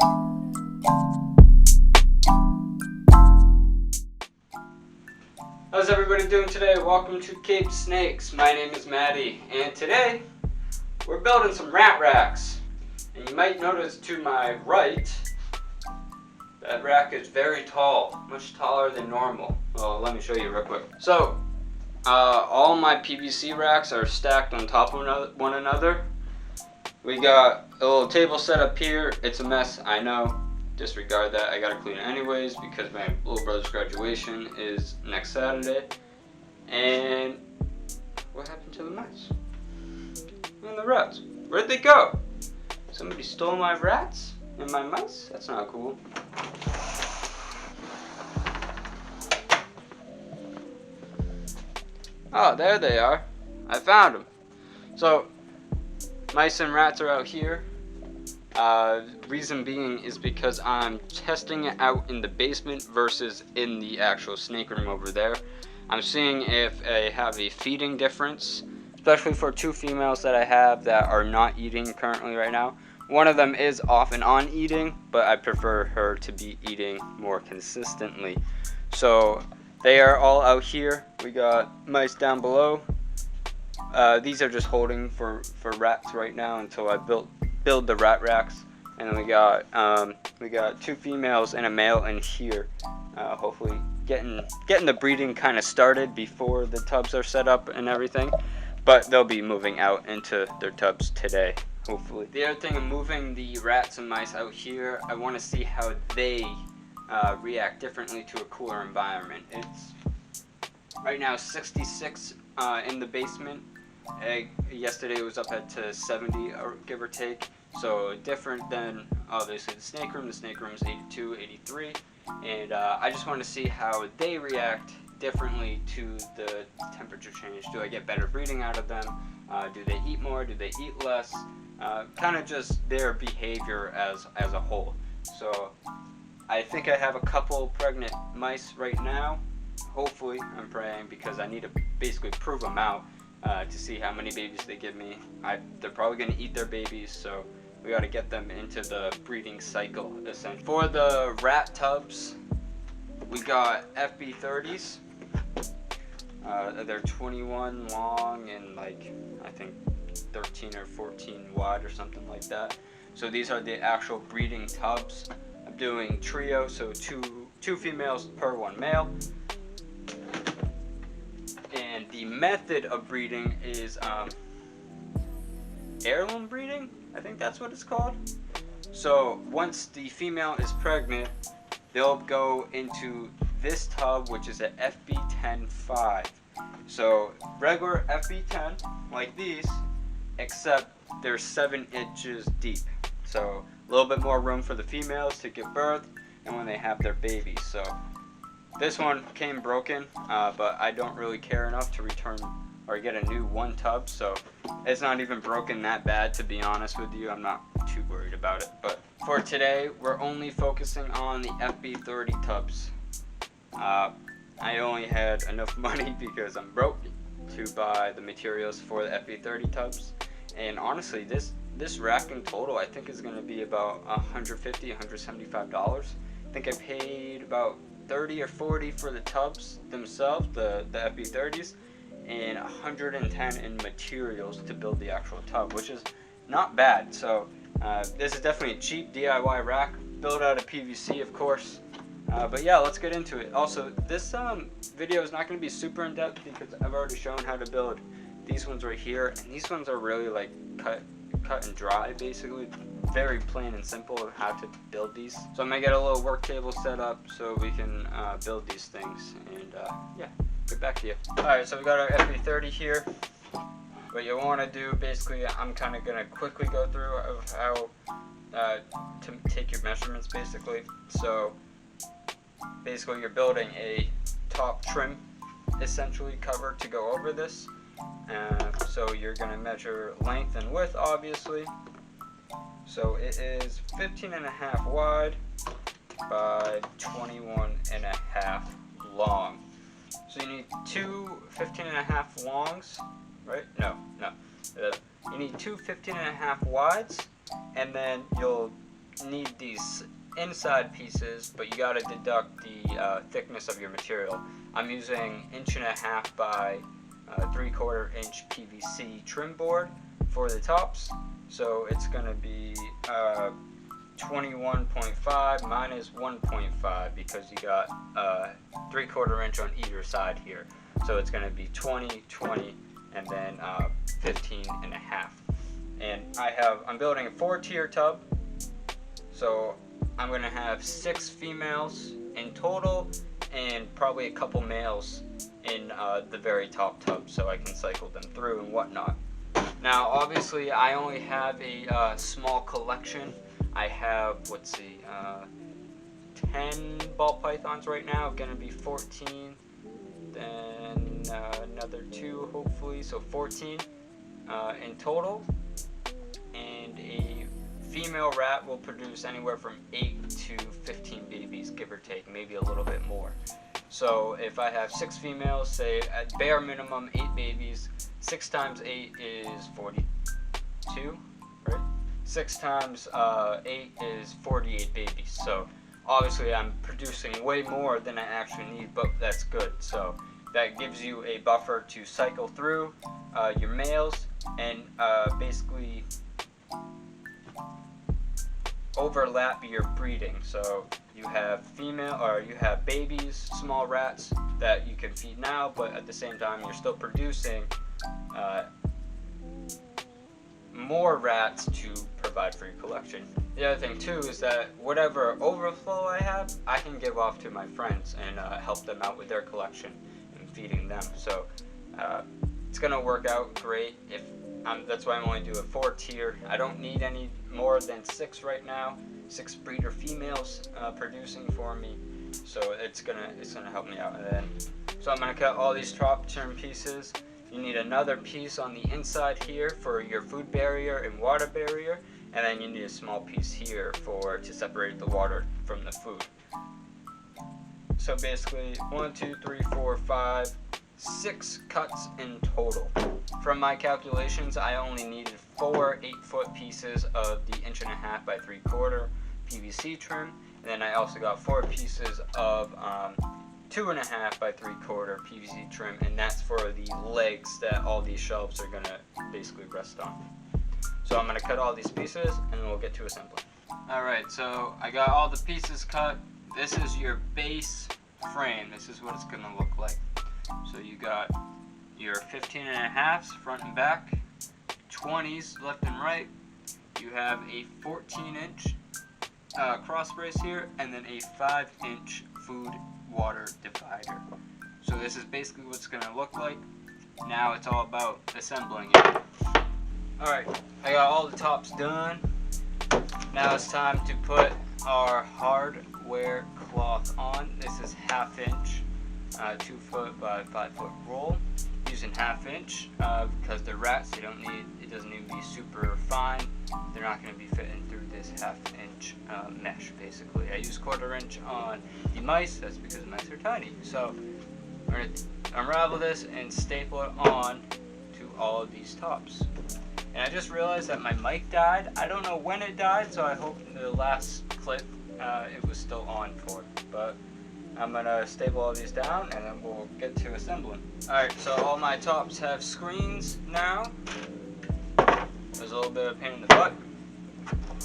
How's everybody doing today? Welcome to Cape Snakes. My name is Maddie, and today we're building some rat racks. And you might notice to my right, that rack is very tall, much taller than normal. Well, let me show you real quick. So, all my PVC racks are stacked on top of one another. We got a little table set up here. It's a mess, I know. Disregard that. I gotta clean it anyways because my little brother's graduation is next Saturday. And what happened to the mice? And the rats? Where'd they go? Somebody stole my rats and my mice? That's not cool. Oh, there they are. I found them. So, mice and rats are out here. Reason being is because I'm testing it out in the basement versus in the actual snake room over there. I'm seeing if I have a feeding difference, especially for two females that I have that are not eating currently right now. One of them is off and on eating, but I prefer her to be eating more consistently. So they are all out here. We got mice down below. These are just holding for rats right now until I build the rat racks. And then we got two females and a male in here. Hopefully getting the breeding kind of started before the tubs are set up and everything. But they'll be moving out into their tubs today, hopefully. The other thing of moving the rats and mice out here, I want to see how they react differently to a cooler environment. It's right now 66 in the basement. Yesterday it was up to 70, give or take. So different than obviously the snake room. The snake room is 82, 83. And I just want to see how they react differently to the temperature change. Do I get better breeding out of them? Do they eat more? Do they eat less? Kind of just their behavior as a whole. So I think I have a couple pregnant mice right now. Hopefully, I'm praying, because I need to basically prove them out to see how many babies they give me. They're probably going to eat their babies, so we got to get them into the breeding cycle, essentially. For the rat tubs, we got FB30s. They're 21 long and like, I think 13 or 14 wide or something like that. So these are the actual breeding tubs. I'm doing trio, so two females per one male. And the method of breeding is heirloom breeding, I think that's what it's called. So once the female is pregnant, they'll go into this tub, which is an FB10-5. So regular FB10, like these, except they're 7 inches deep. So a little bit more room for the females to give birth and when they have their babies. So this one came broken, but I don't really care enough to return or get a new one tub, so it's not even broken that bad, to be honest with you. I'm not too worried about it. But for today, we're only focusing on the FB30 tubs. I only had enough money because I'm broke to buy the materials for the FB30 tubs. And honestly, this rack in total I think is going to be about $150, $175. I think I paid about 30 or 40 for the tubs themselves, the FB30s, and 110 in materials to build the actual tub, which is not bad. So this is definitely a cheap DIY rack, built out of PVC, of course. But yeah, let's get into it. Also, this video is not going to be super in depth because I've already shown how to build these ones right here, and these ones are really like cut and dry, basically. Very plain and simple of how to build these. So I'm gonna get a little work table set up so we can build these things, and yeah, get back to you. Alright, so we got our FB30 here. What you want to do, basically, I'm kind of gonna quickly go through of how to take your measurements, basically. So basically you're building a top trim, essentially, cover to go over this. So you're gonna measure length and width, obviously. So it is 15.5 wide by 21.5 long. So you need two 15.5 longs, right? No. You need two 15.5 wides, and then you'll need these inside pieces, but you got to deduct the thickness of your material. I'm using 1.5" by 3/4 inch PVC trim board for the tops, so it's going to be 21.5 minus 1.5 because you got 3/4 inch on either side here, so it's going to be 20, 20, and then 15.5. And I'm building a 4-tier tub, so I'm going to have 6 females in total and probably a couple males in the very top tub, so I can cycle them through and whatnot. Now obviously I only have a small collection. I have, let's see, 10 ball pythons right now, gonna be 14, then another 2 hopefully, so 14 in total. And a female rat will produce anywhere from 8 to 15 babies, give or take, maybe a little bit more. So if I have 6 females, say at bare minimum 8 babies, 6 times 8 is 42, right? 6 times 8 is 48 babies. So obviously I'm producing way more than I actually need, but that's good. So that gives you a buffer to cycle through your males and basically overlap your breeding. So you have you have babies, small rats that you can feed now, but at the same time you're still producing more rats to provide for your collection. The other thing too is that whatever overflow I have, I can give off to my friends and help them out with their collection and feeding them. So it's gonna work out great. That's why I'm only doing a 4-tier. I don't need any more than 6 right now. 6 breeder females producing for me, so it's gonna help me out. And then, so I'm gonna cut all these top trim pieces. You need another piece on the inside here for your food barrier and water barrier, and then you need a small piece here to separate the water from the food. So basically 1, 2, 3, 4, 5, 6 cuts in total. From my calculations, I only needed 4 8-foot pieces of the 1.5" by 3/4 PVC trim, and then I also got 4 pieces of 2.5" by 3/4 PVC trim, and that's for the legs that all these shelves are gonna basically rest on. So I'm gonna cut all these pieces and then we'll get to assembly. Alright, so I got all the pieces cut. This is your base frame. This is what it's gonna look like. So you got your 15.5s front and back, 20s left and right. You have a 14-inch cross brace here, and then a 5-inch food water divider. So this is basically what it's going to look like. Now it's all about assembling it. Alright, I got all the tops done. Now it's time to put our hardware cloth on. This is 1/2 inch, 2 foot by 5 foot roll. Using 1/2 inch because they're rats. It doesn't need to be super fine. They're not going to be fitting through this 1/2 inch mesh. Basically, I use 1/4 inch on the mice. That's because mice are tiny. So we're going to unravel this and staple it on to all of these tops. And I just realized that my mic died. I don't know when it died, so I hope the last clip it was still on for. But I'm gonna staple all these down and then we'll get to assembling. Alright, so all my tops have screens now. There's a little bit of a pain in the butt.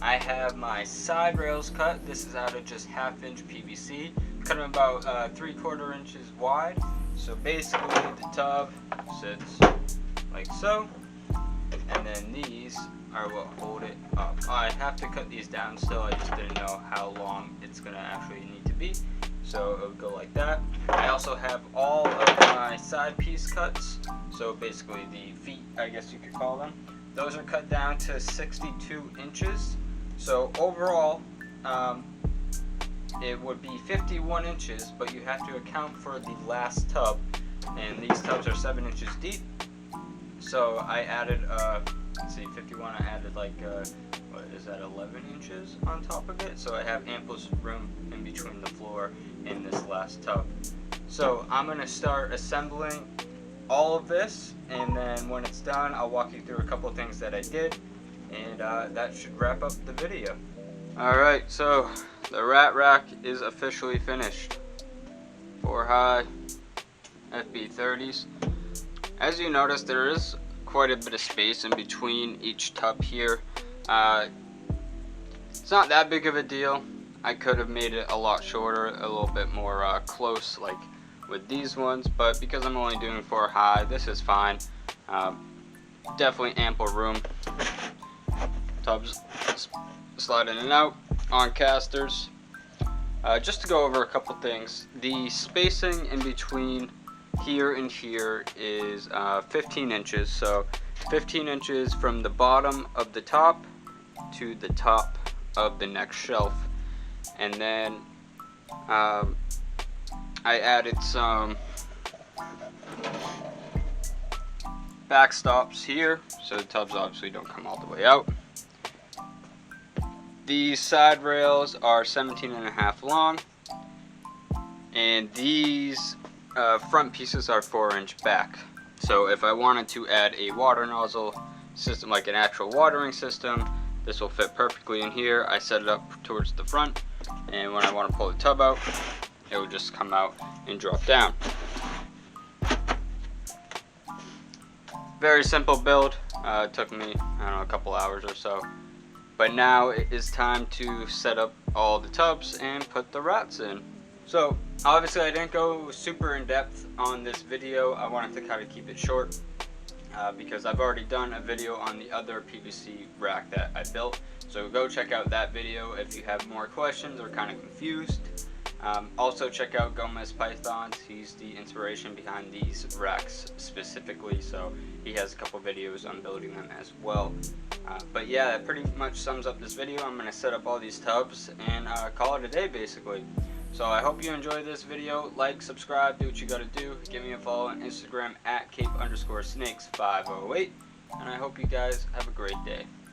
I have my side rails cut. This is out of just 1/2 inch PVC. Cut them about 3/4 inches wide. So basically the tub sits like so. And then these are what hold it up. I have to cut these down still. I just didn't know how long it's gonna actually need to be. So it would go like that. I also have all of my side piece cuts. So basically the feet, I guess you could call them. Those are cut down to 62 inches. So overall, it would be 51 inches, but you have to account for the last tub. And these tubs are 7 inches deep. So I added, let's see, 51, I added like, what is that, 11 inches on top of it? So I have ample room in between the floor and this last tub. So I'm going to start assembling all of this, and then when it's done, I'll walk you through a couple of things that I did, and that should wrap up the video. Alright, so the Rat Rack is officially finished. 4 high FB30s. As you notice, there is quite a bit of space in between each tub here. It's not that big of a deal. I could have made it a lot shorter, a little bit more close like with these ones, but because I'm only doing 4 high, this is fine. Definitely ample room. Tubs slide in and out on casters. Just to go over a couple things, the spacing in between here and here is 15 inches, so 15 inches from the bottom of the top to the top of the next shelf. And then I added some backstops here so the tubs obviously don't come all the way out. These side rails are 17.5 long, and these front pieces are 4-inch back. So if I wanted to add a water nozzle system, like an actual watering system, this will fit perfectly in here. I set it up towards the front, and when I want to pull the tub out, it will just come out and drop down. Very simple build. It took me, I don't know, a couple hours or so. But now it is time to set up all the tubs and put the rats in. So obviously I didn't go super in depth on this video. I wanted to kind of keep it short because I've already done a video on the other PVC rack that I built. So go check out that video if you have more questions or kind of confused. Also check out Gomez Pythons. He's the inspiration behind these racks specifically, so he has a couple videos on building them as well. But yeah, that pretty much sums up this video. I'm going to set up all these tubs and call it a day basically. So I hope you enjoyed this video. Like, subscribe, do what you gotta do. Give me a follow on Instagram at Cape_snakes508. And I hope you guys have a great day.